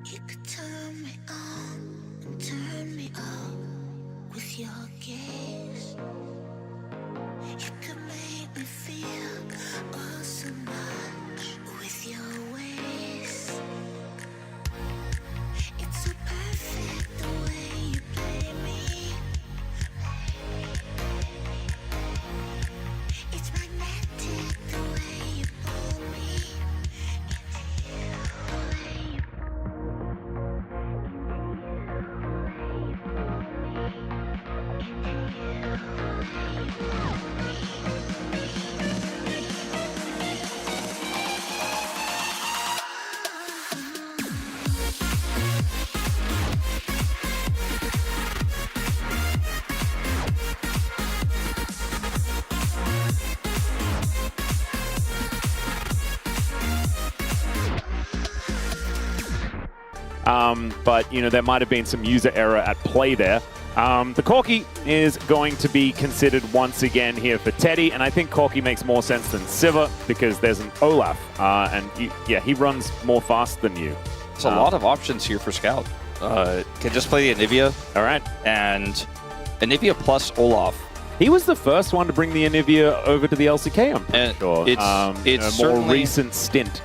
You could turn me on and turn me off with your gaze. You could make me feel oh so much with your ways. It's so perfect the way you play me. It's magnetic the way you pull me into you. The way you but, you know, there might have been some user error at play there. The Corki is going to be considered once again here for Teddy, and I think Corki makes more sense than Siva because there's an Olaf, and yeah, he runs more fast than you. There's a lot of options here for Scout. Can just play the Anivia. All right. And Anivia plus Olaf. He was the first one to bring the Anivia over to the LCK, I'm pretty sure. It's a more recent stint.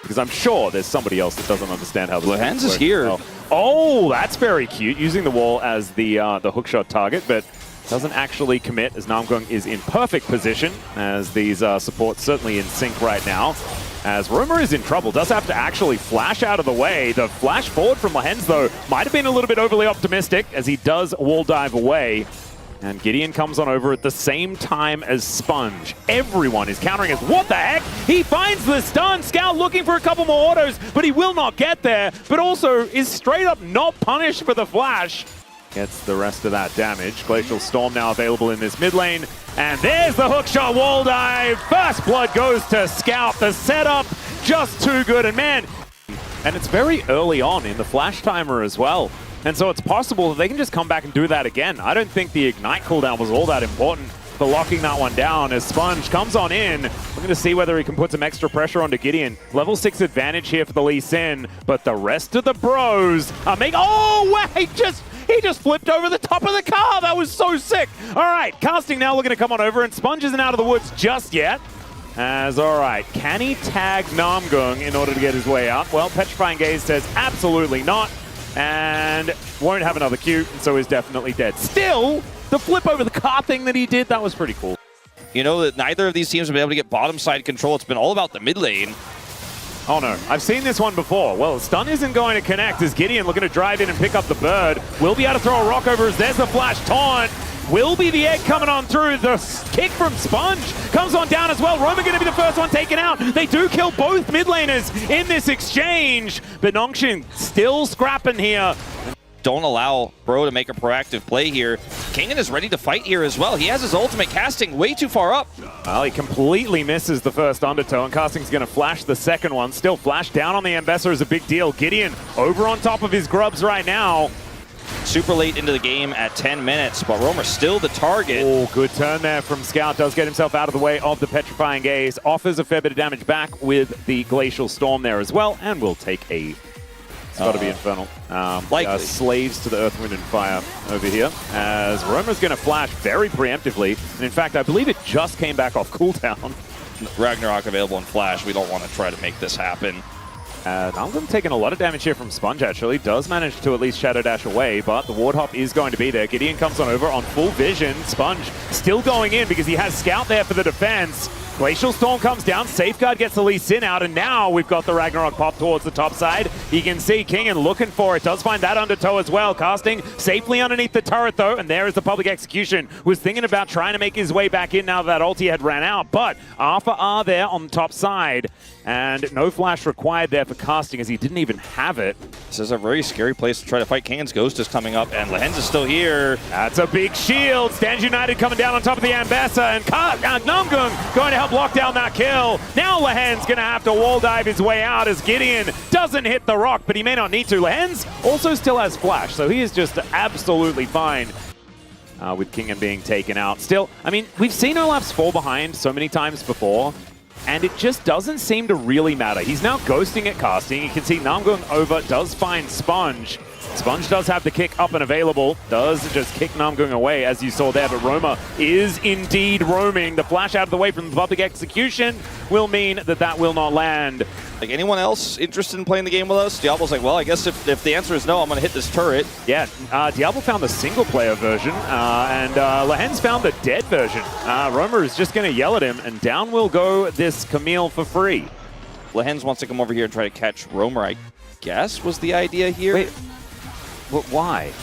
Because I'm sure there's somebody else that doesn't understand how this Hands is here. Oh, that's very cute. Using the wall as the hookshot target, but doesn't actually commit as Namgung is in perfect position, as these supports certainly in sync right now. As Romer is in trouble, does have to actually flash out of the way. The flash forward from Lehens, though, might have been a little bit overly optimistic, as he does wall dive away. And Gideon comes on over at the same time as Sponge. Everyone is countering us. What the heck? He finds the stun. Scout looking for a couple more autos, but he will not get there. But also is straight up not punished for the flash. Gets the rest of that damage. Glacial Storm now available in this mid lane. And there's the hookshot wall dive. First blood goes to Scout. The setup just too good. And man, and it's very early on in the flash timer as well. And so it's possible that they can just come back and do that again. I don't think the Ignite cooldown was all that important for locking that one down as Sponge comes on in. We're going to see whether he can put some extra pressure onto Gideon. Level 6 advantage here for the Lee Sin, but the rest of the bros are making... Oh, wait, he just flipped over the top of the car. That was so sick. All right, Casting now looking to come on over, and Sponge isn't out of the woods just yet. All right, can he tag Namgung in order to get his way out? Well, Petrifying Gaze says absolutely not. And won't have another Q, and so is definitely dead. Still, the flip over the car thing that he did, that was pretty cool. You know that neither of these teams have been able to get bottom side control. It's been all about the mid lane. Oh no, I've seen this one before. Well, stun isn't going to connect as Gideon looking to drive in and pick up the bird. Will be able to throw a rock over as there's the flash taunt. Will be the egg coming on through. The kick from Sponge comes on down as well. Roman going to be the first one taken out. They do kill both mid laners in this exchange. But Nongxin still scrapping here. Don't allow Bro to make a proactive play here. Kingen is ready to fight here as well. He has his ultimate casting way too far up. Well, he completely misses the first undertow, and Casting's going to flash the second one. Still flash down on the Ambassador is a big deal. Gideon over on top of his grubs right now. Super late into the game at 10 minutes, but Romer still the target. Oh, good turn there from Scout. Does get himself out of the way of the Petrifying Gaze. Offers a fair bit of damage back with the Glacial Storm there as well, and will take a... It's got to be Infernal. Slaves to the Earth, Wind, and Fire over here. As Romer's going to flash very preemptively. And in fact, I believe it just came back off cooldown. Ragnarok available in Flash. We don't want to try to make this happen. Namgung taking a lot of damage here from Sponge, actually. Does manage to at least Shadow Dash away, but the Ward Hop is going to be there. Gideon comes on over on full vision. Sponge still going in because he has Scout there for the defense. Glacial Storm comes down, Safeguard gets the Lee Sin out, and now we've got the Ragnarok pop towards the top side. You can see Kingen looking for it, does find that undertow as well, casting safely underneath the turret though, and there is the public execution. Was thinking about trying to make his way back in now that ulti had ran out, but Arthur R there on the top side, and no flash required there for casting as he didn't even have it. This is a very scary place to try to fight. Kingen's Ghost is coming up, and Lehens is still here. That's a big shield. Stands United coming down on top of the Ambessa, and Namgung going to help lock down that kill. Now Lehens going to have to wall dive his way out as Gideon doesn't hit the rock, but he may not need to. Lehens also still has flash, so he is just absolutely fine with Kingen being taken out. Still, I mean, we've seen Olaf's fall behind so many times before, and it just doesn't seem to really matter. He's now ghosting at casting. You can see Namgung over, does find Sponge. Sponge does have the kick up and available, does just kick Namgung away as you saw there, but Roma is indeed roaming. The flash out of the way from the public execution will mean that that will not land. Like, anyone else interested in playing the game with us? Diablo's like, well, I guess if the answer is no, I'm going to hit this turret. Yeah, Diablo found the single-player version, and Lehens found the dead version. Roma is just going to yell at him, and down will go this Camille for free. Lehens wants to come over here and try to catch Romer, I guess, was the idea here. Wait, but why?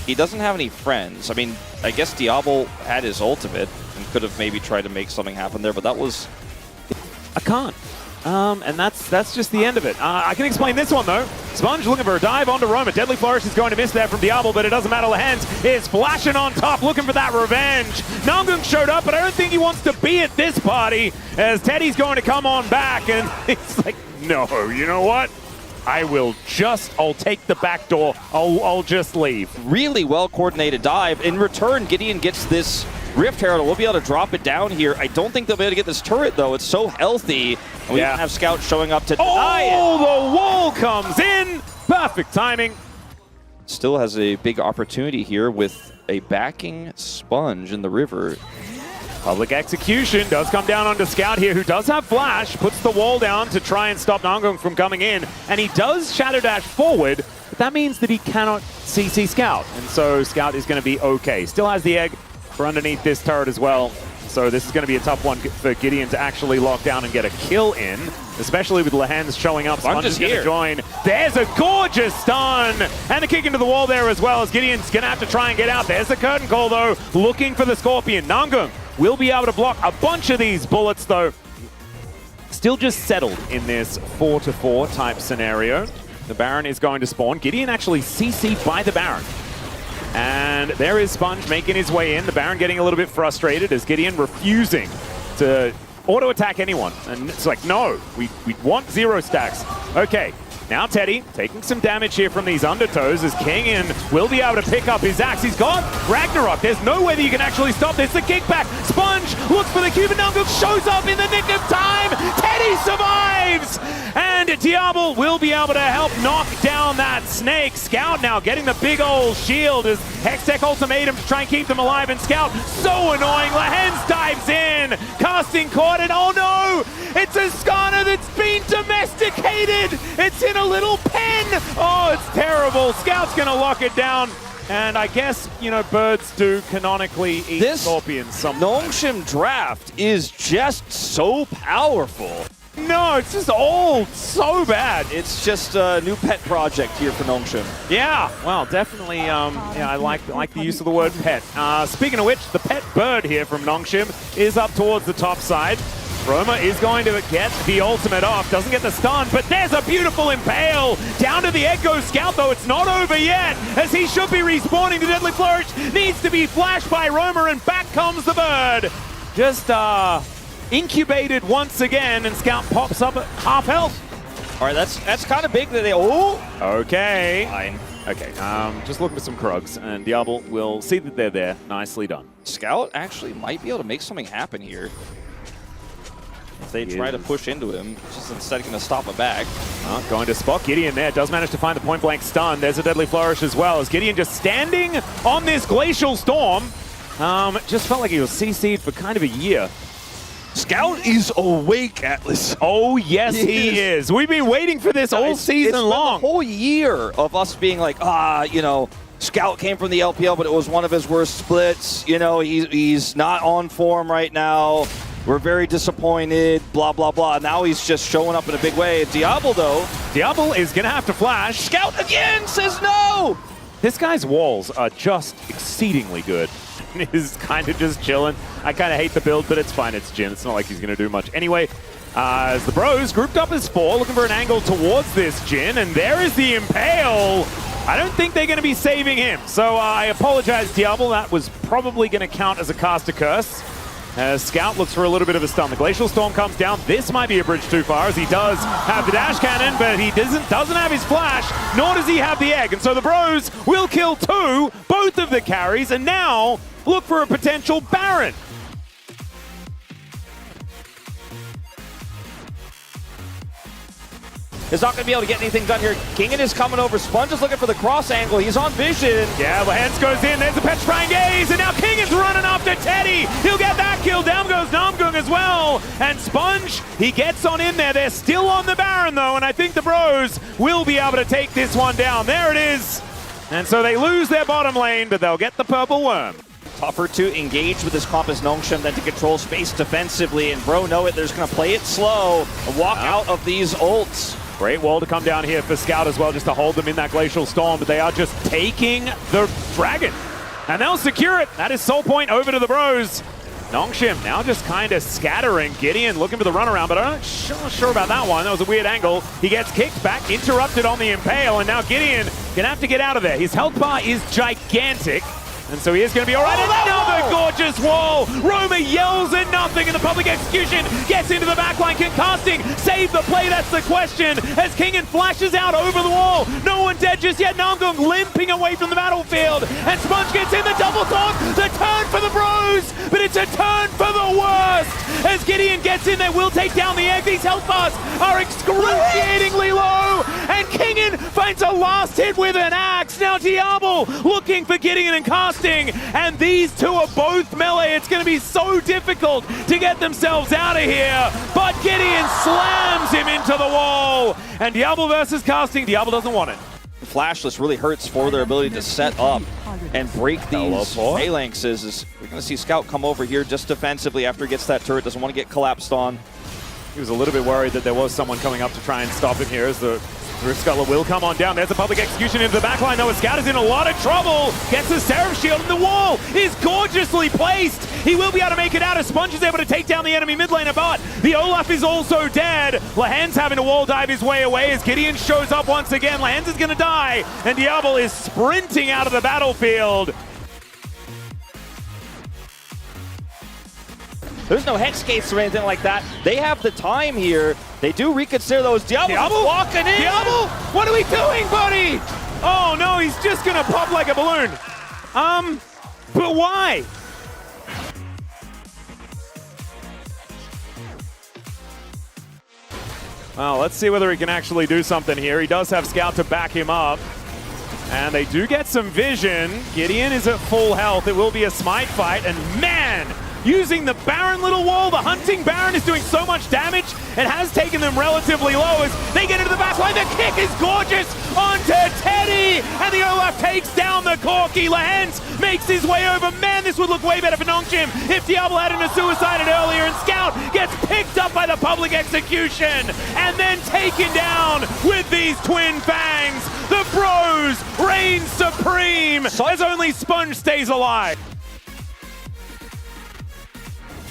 He doesn't have any friends. I mean, I guess Diablo had his ultimate and could have maybe tried to make something happen there, but that was... I can't. And that's just the end of it. I can explain this one, though. Sponge looking for a dive onto Roma. Deadly Flourish is going to miss there from Diablo, but it doesn't matter. Lehens is flashing on top, looking for that revenge. Namgung showed up, but I don't think he wants to be at this party, as Teddy's going to come on back, and it's like, no, you know what? I'll take the back door. I'll just leave. Really well-coordinated dive. In return, Gideon gets this Rift Herald. We'll be able to drop it down here. I don't think they'll be able to get this turret, though. It's so healthy. And we don't have Scout showing up to deny it. Oh, the wall comes in. Perfect timing. Still has a big opportunity here with a backing Sponge in the river. Public execution does come down onto Scout here, who does have flash, puts the wall down to try and stop Namgung from coming in, and he does Shadow Dash forward, but that means that he cannot CC Scout, and so Scout is going to be okay. Still has the egg for underneath this turret as well, so this is going to be a tough one for Gideon to actually lock down and get a kill in, especially with Lehens showing up. Sponge is going to join. There's a gorgeous stun, and a kick into the wall there as well, as Gideon's going to have to try and get out. There's the curtain call, though, looking for the Scorpion. Namgung will be able to block a bunch of these bullets, though. Still just settled in this 4-4 type scenario. The Baron is going to spawn. Gideon actually CC'd by the Baron. And there is Sponge making his way in. The Baron getting a little bit frustrated as Gideon refusing to auto-attack anyone. And it's like, no, we want 0 stacks. Okay. Now Teddy taking some damage here from these undertows as Kingen will be able to pick up his axe. He's got Ragnarok. There's no way that you can actually stop this. The kickback. Sponge looks for the Cuban Namgung, shows up in the nick of time. Teddy survives! And Diable will be able to help knock down that snake. Scout now getting the big old shield as Hextech ultimatum to try and keep them alive. And Scout, so annoying. Lehens dives in. Casting caught, and oh no! It's a Skana that's been domesticated! It's in a little pen! Oh, it's terrible. Scout's gonna lock it down. And I guess, you know, birds do canonically eat this scorpions sometimes. Nongshim draft is just so powerful. No, it's just old. So bad. It's just a new pet project here for Nongshim. Yeah, well, definitely, yeah, I like the use of the word pet. Speaking of which, the pet bird here from Nongshim is up towards the top side. Roma is going to get the ultimate off, doesn't get the stun, but there's a beautiful impale! Down to the egg goes Scout, though it's not over yet, as he should be respawning. The Deadly Flourish needs to be flashed by Roma, and back comes the bird! Just, incubated once again, and Scout pops up at half health. All right, that's kind of big that they... Oh! Okay. Fine. Okay, just looking for some Krugs, and Diable will see that they're there. Nicely done. Scout actually might be able to make something happen here. If they try to push into him, just instead going to stop a back. Going to spot Gideon there. Does manage to find the point-blank stun. There's a Deadly Flourish as well, as Gideon just standing on this Glacial Storm. Just felt like he was CC'd for kind of a year. Scout is awake, Atlas. Oh, yes, he is. We've been waiting for this all season long. It's been the whole year of us being like, you know, Scout came from the LPL, but it was one of his worst splits. You know, he's not on form right now. we're very disappointed, blah, blah, blah. Now he's just showing up in a big way. Diable, though. Diable is going to have to flash. Scout again says no! This guy's walls are just exceedingly good. He's kind of just chilling. I kind of hate the build, but it's fine. It's Jin. It's not like he's going to do much. Anyway, as the bros grouped up as 4, looking for an angle towards this Jin, and there is the Impale. I don't think they're going to be saving him. So I apologize, Diable. That was probably going to count as a caster curse. As Scout looks for a little bit of a stun. The Glacial Storm comes down. This might be a bridge too far, as he does have the dash cannon, but he doesn't have his flash, nor does he have the egg. And so the bros will kill 2, both of the carries, and now look for a potential Baron. Is not going to be able to get anything done here. Kingen is coming over. Sponge is looking for the cross angle. He's on vision. Yeah, Lehens goes in. There's a petrifying gaze, and now Kingen's running after Teddy. He'll get that kill. Down goes Namgung as well. And Sponge, he gets on in there. They're still on the Baron, though, and I think the bros will be able to take this one down. There it is. And so they lose their bottom lane, but they'll get the purple worm. Tougher to engage with this comp as Nongshim than to control space defensively. And bro, know it. They're just going to play it slow and walk out of these ults. Great wall to come down here for Scout as well, just to hold them in that Glacial Storm, but they are just taking the Dragon. And they'll secure it. That is Soul Point over to the bros. Nongshim now just kind of scattering. Gideon looking for the runaround, but I'm not sure about that one. That was a weird angle. He gets kicked back, interrupted on the Impale, and now Gideon gonna have to get out of there. His health bar is gigantic. And so he is going to be all right. Another gorgeous wall. Roma yells at nothing, and the public execution gets into the backline. Can casting save the play? That's the question. As Kingen flashes out over the wall. No one dead just yet. Namgung limping away from the battlefield. And Sponge gets in the double talk. The turn for the bros, but it's a turn for the worst. As Gideon gets in there, will take down the egg. These health bars are excruciatingly low. And Kingen finds a last hit with an axe. Now Diable looking for Gideon and casting. And these two are both melee. It's going to be so difficult to get themselves out of here. But Gideon slams him into the wall. And Diable versus casting. Diable doesn't want it. Flashless really hurts for their ability to set up and break these phalanxes. We're going to see Scout come over here just defensively after he gets that turret. Doesn't want to get collapsed on. He was a little bit worried that there was someone coming up to try and stop him here as the Rift Scuttler will come on down. There's a public execution into the backline. Noah Scout is in a lot of trouble. Gets the Seraph Shield, and the wall is gorgeously placed. He will be able to make it out as Sponge is able to take down the enemy mid laner, but the Olaf is also dead. Lehens having to wall dive his way away as Gideon shows up once again. Lehens is going to die, and Diable is sprinting out of the battlefield. There's no hex gates or anything like that. They have the time here. They do reconsider those. Diable walking in. Diable, what are we doing, buddy? Oh no, he's just gonna pop like a balloon. But why? Well, let's see whether he can actually do something here. He does have Scout to back him up. And they do get some vision. Gideon is at full health. It will be a smite fight, and man, using the Baron little wall. The hunting Baron is doing so much damage. It has taken them relatively low as they get into the back line. The kick is gorgeous onto Teddy. And the Olaf takes down the Corki. Lehens makes his way over. Man, this would look way better for Nongshim if Diable hadn't suicided earlier. And Scout gets picked up by the public execution and then taken down with these twin fangs. The bros reign supreme as only Sponge stays alive.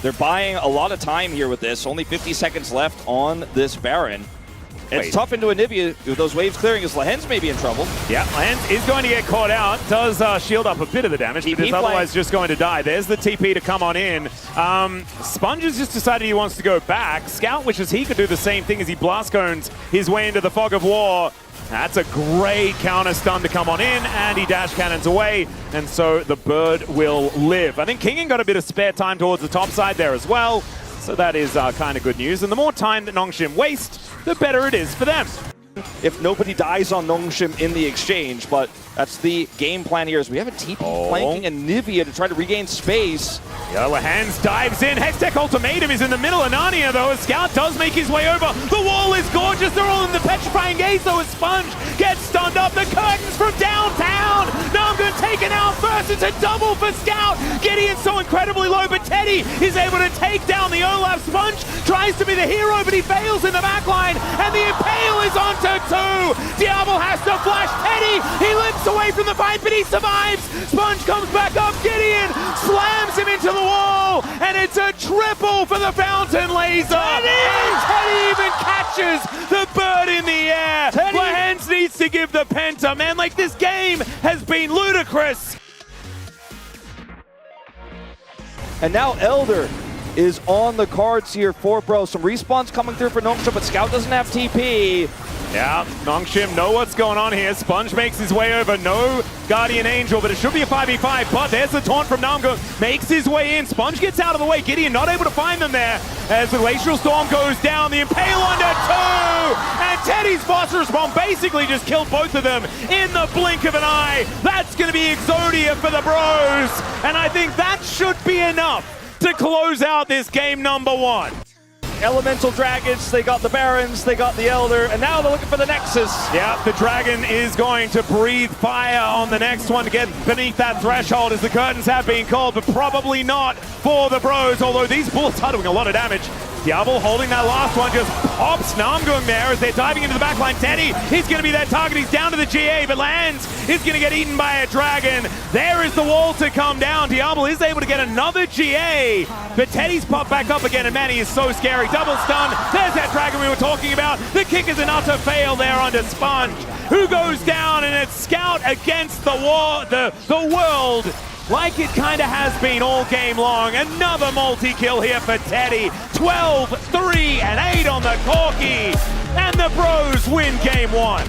They're buying a lot of time here with this. Only 50 seconds left on this Baron. It's tough into Anivia with those waves clearing as Lehens may be in trouble. Yeah, Lehens is going to get caught out. Does shield up a bit of the damage, but is otherwise just going to die. There's the TP to come on in. Sponge has just decided he wants to go back. Scout wishes he could do the same thing as he blast cones his way into the Fog of War. That's a great counter stun to come on in, and he dash cannons away, and so the bird will live. I think Kingen got a bit of spare time towards the top side there as well, so that is kind of good news. And the more time that Nongshim waste, the better it is for them. if nobody dies on Nongshim in the exchange, but that's the game plan here. As we have a TP flanking and Nivea to try to regain space. Yellow Hands dives in. Hextech Ultimatum is in the middle of Narnia, though. Scout does make his way over. The wall is gorgeous. They're all in the petrifying gaze, though. Sponge gets stunned up. The curtains from downtown. Namgun taken out first. It's a double for Scout. Gideon's so incredibly low, but Teddy is able to take down the Olaf. Sponge tries to be the hero, but he fails in the backline, and the Impale is onto 2. Diable has to flash Teddy. He limps away from the fight, but he survives. Sponge comes back up. Gideon slams him into the wall, and it's a triple for the Fountain Laser. And Teddy even catches the bird in the air. Lahens needs to give the Penta. Man, like, this game has been ludicrous. And now Elder is on the cards here for Bro. Some respawns coming through for Nongshim, but Scout doesn't have TP. Yeah, Nongshim know what's going on here. Sponge makes his way over. No Guardian Angel, but it should be a 5v5. But there's the taunt from Namgung. Makes his way in. Sponge gets out of the way. Gideon not able to find them there. As the Glacial Storm goes down, the Impale under 2. And Teddy's Phosphorus Bomb basically just killed both of them in the blink of an eye. That's going to be Exodia for the Bros. And I think that should be enough to close out this game number 1. Elemental Dragons, they got the Barons, they got the Elder, and now they're looking for the Nexus. Yeah, the Dragon is going to breathe fire on the next one to get beneath that threshold, as the curtains have been called, but probably not for the Bros, although these bullets are doing a lot of damage. Diable holding that last one, just pops Namgung there as they're diving into the backline. Teddy, he's going to be that target. He's down to the GA, but lands is going to get eaten by a Dragon. There is the wall to come down. Diable is able to get another GA, but Teddy's popped back up again, and man, he is so scary. Double stun. There's that Dragon we were talking about. The kick is an utter fail there onto Sponge, who goes down, and it's Scout against the wall, the world, like it kind of has been all game long. Another multi-kill here for Teddy. 12, 3, and 8 on the Corki. And the Bros win game 1.